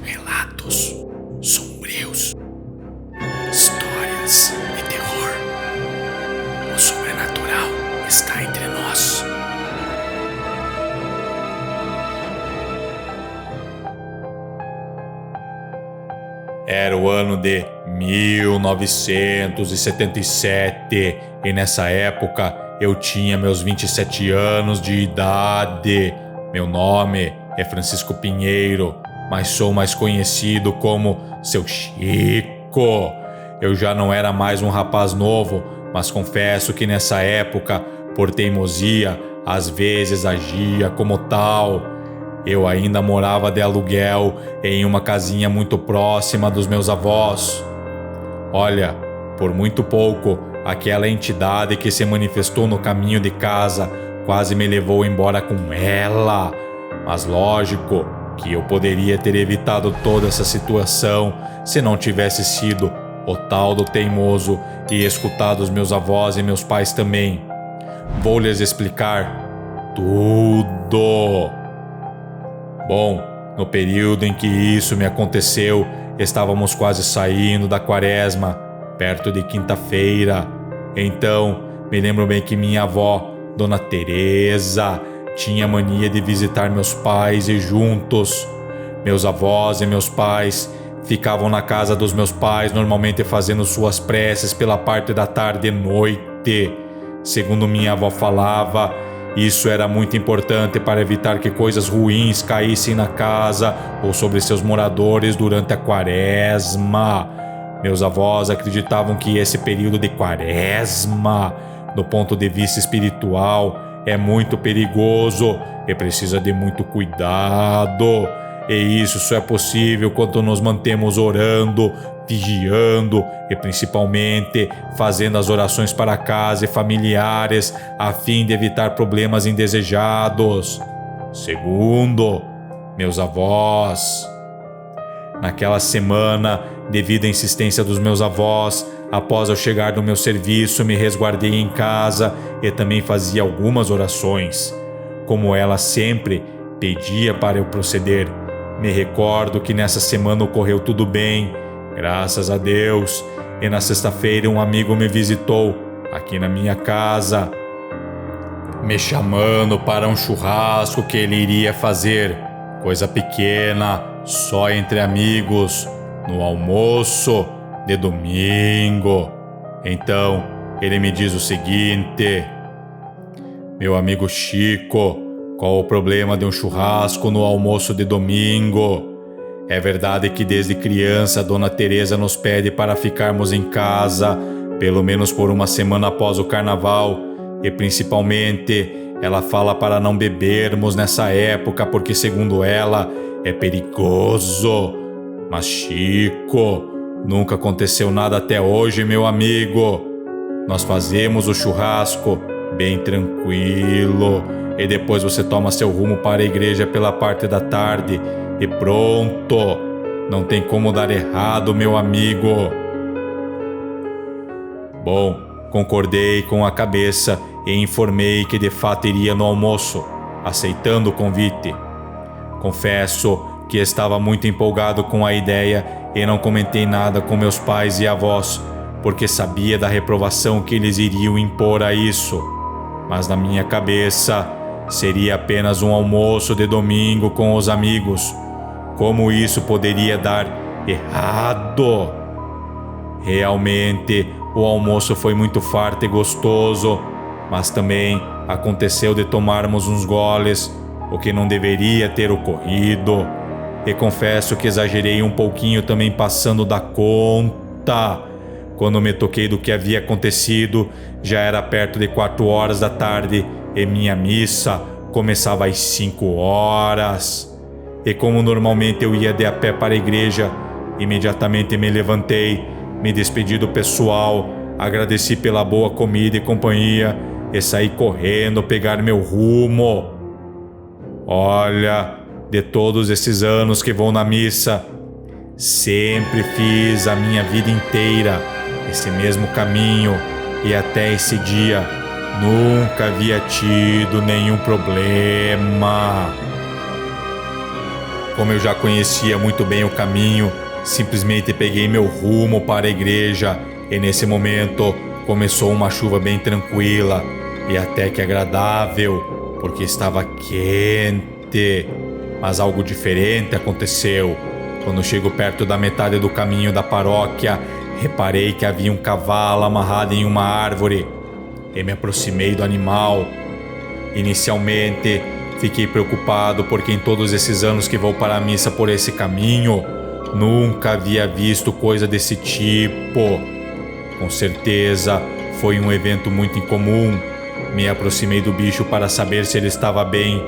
relatos sombrios, histórias de terror. O sobrenatural está entre nós. Era o ano de 1977 e nessa época eu tinha meus 27 anos de idade. Meu nome é Francisco Pinheiro, mas sou mais conhecido como Seu Chico. Eu já não era mais um rapaz novo, mas confesso que nessa época, por teimosia, às vezes agia como tal. Eu ainda morava de aluguel em uma casinha muito próxima dos meus avós. Olha, por muito pouco, aquela entidade que se manifestou no caminho de casa quase me levou embora com ela. Mas lógico que eu poderia ter evitado toda essa situação se não tivesse sido o tal do teimoso e escutado os meus avós e meus pais também. Vou lhes explicar tudo. Bom, no período em que isso me aconteceu, estávamos quase saindo da quaresma, perto de quinta-feira. Então, me lembro bem que minha avó, Dona Teresa, tinha mania de visitar meus pais e juntos. Meus avós e meus pais ficavam na casa dos meus pais, normalmente fazendo suas preces pela parte da tarde e noite. Segundo minha avó falava, isso era muito importante para evitar que coisas ruins caíssem na casa ou sobre seus moradores durante a quaresma. Meus avós acreditavam que esse período de quaresma, do ponto de vista espiritual, é muito perigoso e precisa de muito cuidado. E isso só é possível quando nos mantemos orando, vigiando e principalmente fazendo as orações para casa e familiares a fim de evitar problemas indesejados. Segundo, meus avós. Naquela semana, devido à insistência dos meus avós, após eu chegar do meu serviço, me resguardei em casa e também fazia algumas orações. Como ela sempre pedia para eu proceder, me recordo que nessa semana ocorreu tudo bem, graças a Deus, e na sexta-feira um amigo me visitou aqui na minha casa, me chamando para um churrasco que ele iria fazer, coisa pequena, só entre amigos, no almoço de domingo. Então, ele me diz o seguinte: meu amigo Chico, qual o problema de um churrasco no almoço de domingo? É verdade que desde criança Dona Teresa nos pede para ficarmos em casa, pelo menos por uma semana após o carnaval, e principalmente ela fala para não bebermos nessa época porque, segundo ela, é perigoso. Mas Chico, nunca aconteceu nada até hoje, meu amigo. Nós fazemos o churrasco bem tranquilo e depois você toma seu rumo para a igreja pela parte da tarde e pronto. Não tem como dar errado, meu amigo. Bom, concordei com a cabeça e informei que de fato iria no almoço, aceitando o convite. Confesso que estava muito empolgado com a ideia e não comentei nada com meus pais e avós, porque sabia da reprovação que eles iriam impor a isso. Mas na minha cabeça, seria apenas um almoço de domingo com os amigos. Como isso poderia dar errado? Realmente, o almoço foi muito farto e gostoso, mas também aconteceu de tomarmos uns goles, o que não deveria ter ocorrido. E confesso que exagerei um pouquinho também, passando da conta. Quando me toquei do que havia acontecido, já era perto de 4 horas da tarde e minha missa começava às 5 horas. E como normalmente eu ia de a pé para a igreja, imediatamente me levantei, me despedi do pessoal, agradeci pela boa comida e companhia e saí correndo pegar meu rumo. Olha, de todos esses anos que vou na missa, sempre fiz a minha vida inteira esse mesmo caminho e até esse dia nunca havia tido nenhum problema. Como eu já conhecia muito bem o caminho, simplesmente peguei meu rumo para a igreja e nesse momento começou uma chuva bem tranquila e até que agradável, porque estava quente. Mas algo diferente aconteceu. Quando chego perto da metade do caminho da paróquia, reparei que havia um cavalo amarrado em uma árvore e me aproximei do animal. Inicialmente, fiquei preocupado porque em todos esses anos que vou para a missa por esse caminho, nunca havia visto coisa desse tipo. Com certeza, foi um evento muito incomum. Me aproximei do bicho para saber se ele estava bem.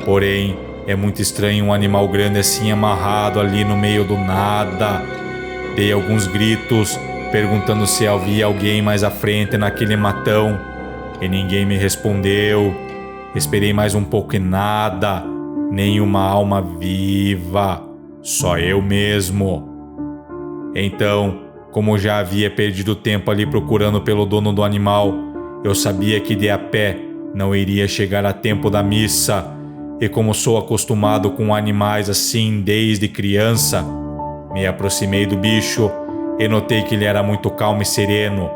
Porém, é muito estranho um animal grande assim amarrado ali no meio do nada. Dei alguns gritos, perguntando se havia alguém mais à frente naquele matão. E ninguém me respondeu. Esperei mais um pouco e nada. Nenhuma alma viva. Só eu mesmo. Então, como já havia perdido tempo ali procurando pelo dono do animal, eu sabia que de a pé não iria chegar a tempo da missa. E como sou acostumado com animais assim desde criança, me aproximei do bicho e notei que ele era muito calmo e sereno.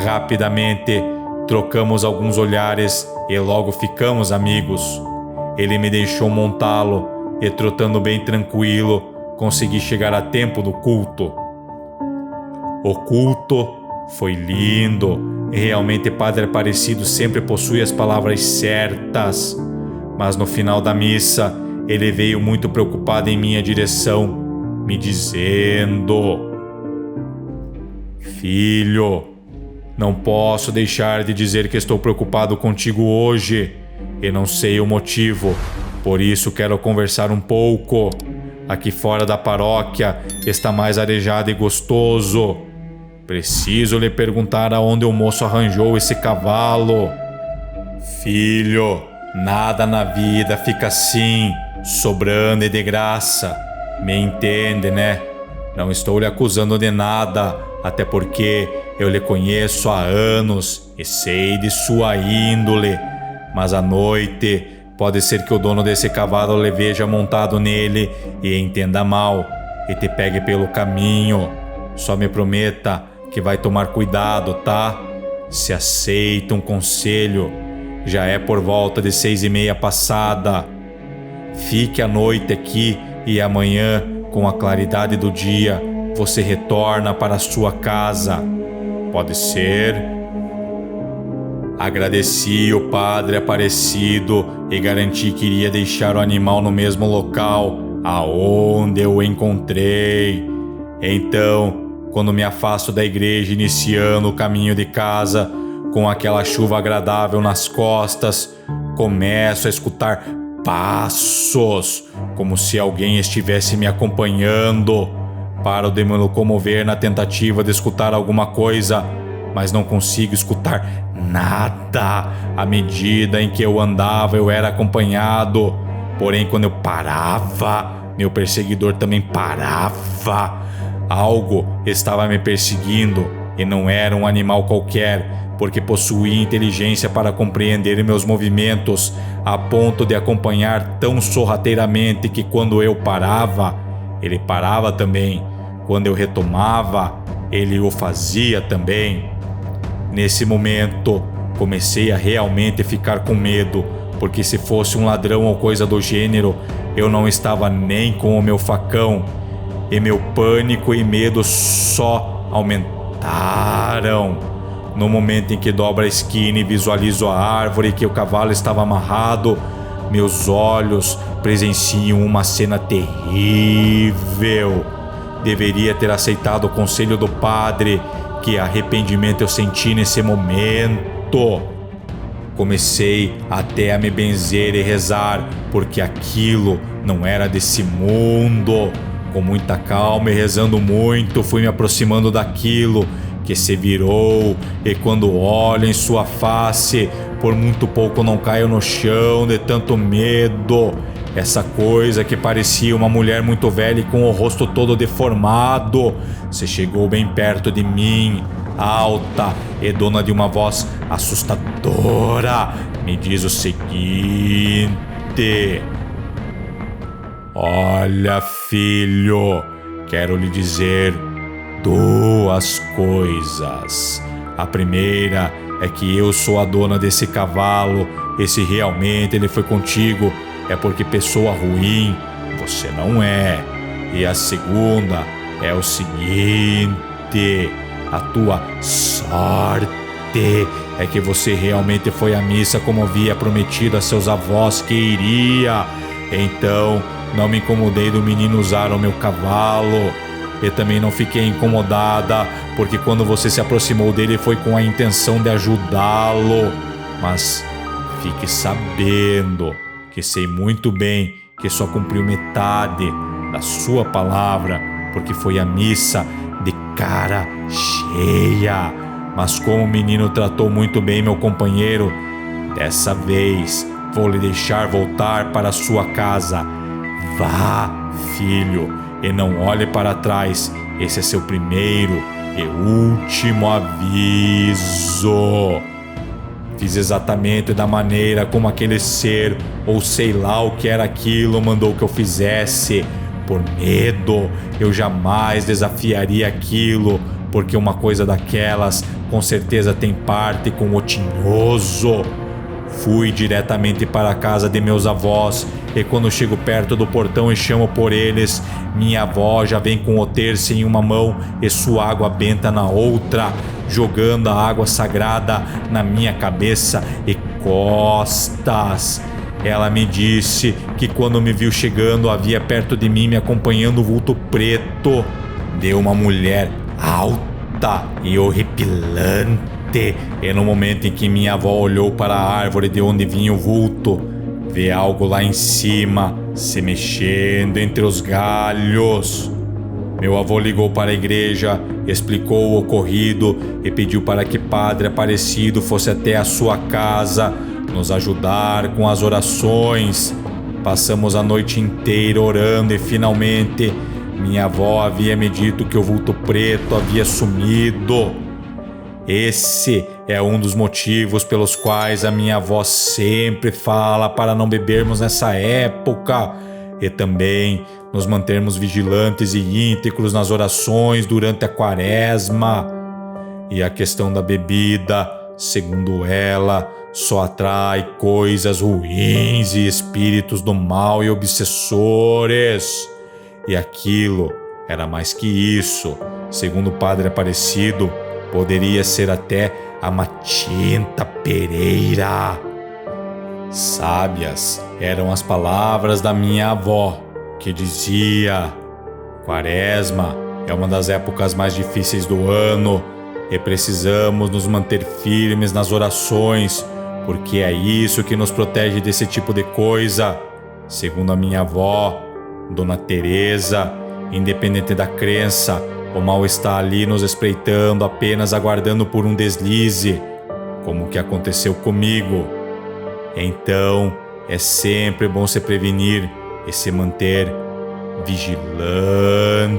Rapidamente, trocamos alguns olhares e logo ficamos amigos. Ele me deixou montá-lo e, trotando bem tranquilo, consegui chegar a tempo do culto. O culto foi lindo e realmente Padre Aparecido sempre possui as palavras certas. Mas no final da missa, ele veio muito preocupado em minha direção, me dizendo: Filho, não posso deixar de dizer que estou preocupado contigo hoje e não sei o motivo, por isso quero conversar um pouco. Aqui fora da paróquia está mais arejado e gostoso. Preciso lhe perguntar aonde o moço arranjou esse cavalo. Filho, nada na vida fica assim, sobrando e de graça. Me entende, né? Não estou lhe acusando de nada, até porque eu lhe conheço há anos e sei de sua índole. Mas à noite, pode ser que o dono desse cavalo lhe veja montado nele e entenda mal e te pegue pelo caminho. Só me prometa que vai tomar cuidado, tá? Se aceita um conselho, já é por volta de 6:30 passada. Fique a noite aqui e amanhã, com a claridade do dia, você retorna para a sua casa. Pode ser? Agradeci o Padre Aparecido e garanti que iria deixar o animal no mesmo local aonde eu o encontrei. Então, quando me afasto da igreja iniciando o caminho de casa, com aquela chuva agradável nas costas, começo a escutar passos, como se alguém estivesse me acompanhando. Paro de me locomover na tentativa de escutar alguma coisa, mas não consigo escutar nada. À medida em que eu andava, eu era acompanhado. Porém, quando eu parava, meu perseguidor também parava. Algo estava me perseguindo e não era um animal qualquer, porque possuía inteligência para compreender meus movimentos, a ponto de acompanhar tão sorrateiramente que quando eu parava, ele parava também. Quando eu retomava, ele o fazia também. Nesse momento, comecei a realmente ficar com medo, porque se fosse um ladrão ou coisa do gênero, eu não estava nem com o meu facão. E meu pânico e medo só aumentaram. No momento em que dobro a esquina e visualizo a árvore que o cavalo estava amarrado, meus olhos presenciam uma cena terrível. Deveria ter aceitado o conselho do padre. Que arrependimento eu senti nesse momento. Comecei até a me benzer e rezar, porque aquilo não era desse mundo. Com muita calma e rezando muito, fui me aproximando daquilo que se virou, e quando olho em sua face, por muito pouco não caio no chão de tanto medo. Essa coisa que parecia uma mulher muito velha e com o rosto todo deformado, se chegou bem perto de mim, alta e dona de uma voz assustadora, me diz o seguinte: Olha, filho, quero lhe dizer duas coisas. A primeira é que eu sou a dona desse cavalo, e se realmente ele foi contigo, é porque pessoa ruim você não é. E a segunda é o seguinte: a tua sorte é que você realmente foi à missa como havia prometido a seus avós que iria. Então, não me incomodei do menino usar o meu cavalo. E também não fiquei incomodada, porque quando você se aproximou dele foi com a intenção de ajudá-lo. Mas fique sabendo que sei muito bem que só cumpriu metade da sua palavra, porque foi à missa de cara cheia. Mas como o menino tratou muito bem meu companheiro, dessa vez vou lhe deixar voltar para sua casa. Vá, filho, e não olhe para trás. Esse é seu primeiro e último aviso. Fiz exatamente da maneira como aquele ser, ou sei lá o que era aquilo, mandou que eu fizesse. Por medo, eu jamais desafiaria aquilo, porque uma coisa daquelas com certeza tem parte com o tinhoso. Fui diretamente para a casa de meus avós, e quando chego perto do portão e chamo por eles, minha avó já vem com o terço em uma mão e sua água benta na outra, jogando a água sagrada na minha cabeça e costas. Ela me disse que quando me viu chegando, havia perto de mim me acompanhando um vulto preto de uma mulher alta e horripilante. E no momento em que minha avó olhou para a árvore de onde vinha o vulto, vê algo lá em cima se mexendo entre os galhos. Meu avô ligou para a igreja, explicou o ocorrido e pediu para que Padre Aparecido fosse até a sua casa nos ajudar com as orações. Passamos a noite inteira orando e finalmente minha avó havia me dito que o vulto preto havia sumido. Esse é um dos motivos pelos quais a minha avó sempre fala para não bebermos nessa época e também nos mantermos vigilantes e íntegros nas orações durante a quaresma. E a questão da bebida, segundo ela, só atrai coisas ruins e espíritos do mal e obsessores. E aquilo era mais que isso. Segundo o Padre Aparecido, poderia ser até a Matinta Pereira. Sábias eram as palavras da minha avó, que dizia: Quaresma é uma das épocas mais difíceis do ano e precisamos nos manter firmes nas orações, porque é isso que nos protege desse tipo de coisa. Segundo a minha avó, Dona Teresa, independente da crença, o mal está ali nos espreitando, apenas aguardando por um deslize, como o que aconteceu comigo. Então, é sempre bom se prevenir e se manter vigilante.